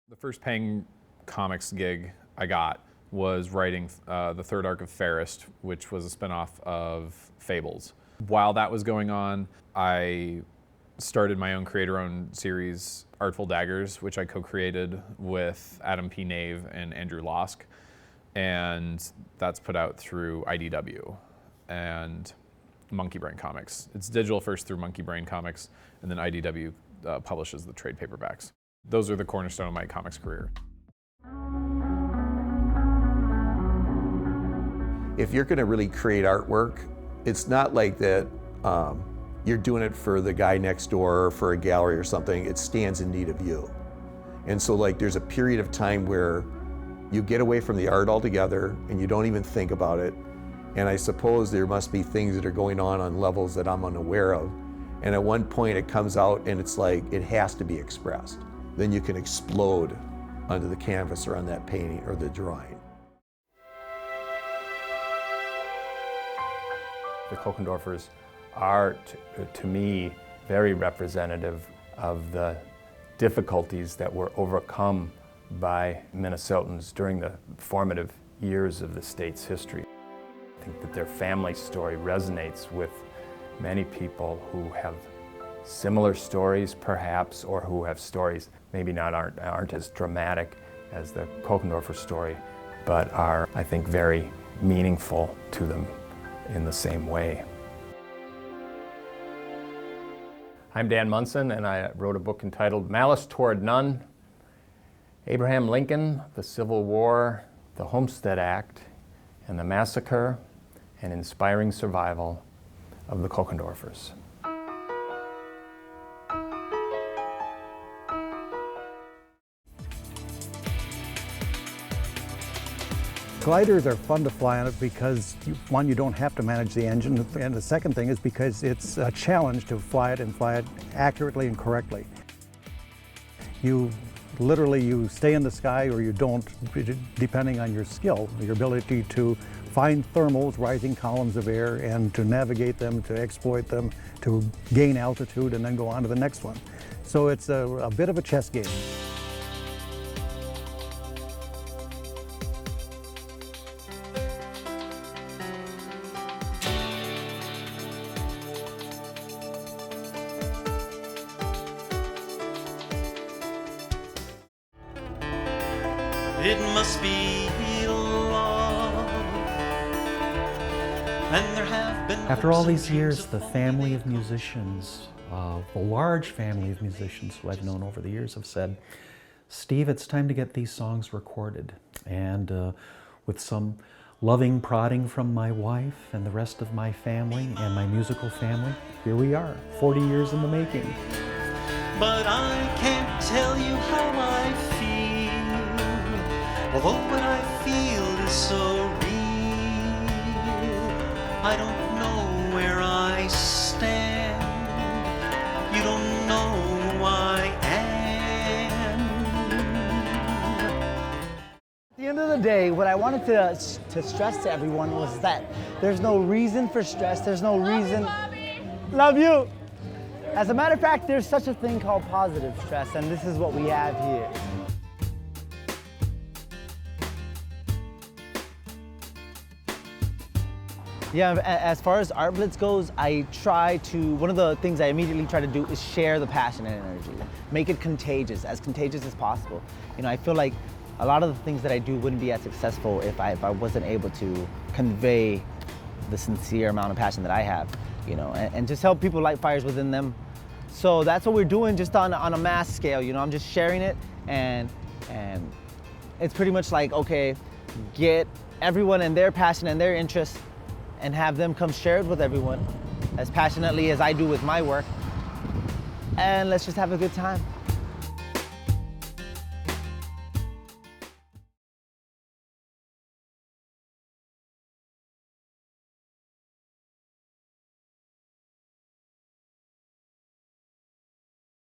The first paying comics gig I got was writing the third arc of Fairest, which was a spinoff of Fables. While that was going on, I started my own creator-owned series, Artful Daggers, which I co-created with Adam P. Nave and Andrew Losk. And that's put out through IDW and Monkey Brain Comics. It's digital first through Monkey Brain Comics, and then IDW publishes the trade paperbacks. Those are the cornerstone of my comics career. If you're going to really create artwork, it's not like that you're doing it for the guy next door or for a gallery or something. It stands in need of you. And so like there's a period of time where you get away from the art altogether and you don't even think about it. And I suppose there must be things that are going on levels that I'm unaware of. And at one point it comes out and it's like it has to be expressed. Then you can explode onto the canvas or on that painting or the drawing. The Kochendorfers are, to me, very representative of the difficulties that were overcome by Minnesotans during the formative years of the state's history. I think that their family story resonates with many people who have similar stories, perhaps, or who have stories maybe aren't as dramatic as the Kochendorfer story, but are, I think, very meaningful to them in the same way. I'm Dan Munson, and I wrote a book entitled Malice Toward None: Abraham Lincoln, the Civil War, the Homestead Act, and the Massacre and Inspiring Survival of the Kochendorfers. Gliders are fun to fly on it because, one, you don't have to manage the engine, and the second thing is because it's a challenge to fly it and fly it accurately and correctly. You stay in the sky or you don't, depending on your skill, your ability to find thermals, rising columns of air, and to navigate them, to exploit them, to gain altitude, and then go on to the next one. So it's a bit of a chess game. It must be love, and there have been. After all these years, the family of musicians, the large family of musicians who I've known over the years have said, Steve, it's time to get these songs recorded. And with some loving prodding from my wife and the rest of my family and my musical family, here we are, 40 years in the making. But I can't tell you how I feel. Although what I feel is so real, I don't know where I stand. You don't know who I am. At the end of the day, what I wanted to stress to everyone was that there's no reason for stress. There's no reason. Love you. As a matter of fact, there's such a thing called positive stress, and this is what we have here. Yeah, as far as Art Blitz goes, one of the things I immediately try to do is share the passion and energy. Make it contagious as possible. You know, I feel like a lot of the things that I do wouldn't be as successful if I wasn't able to convey the sincere amount of passion that I have, you know, and just help people light fires within them. So that's what we're doing, just on a mass scale, you know. I'm just sharing it, and it's pretty much like, okay, get everyone and their passion and their interest and have them come share it with everyone as passionately as I do with my work, and let's just have a good time.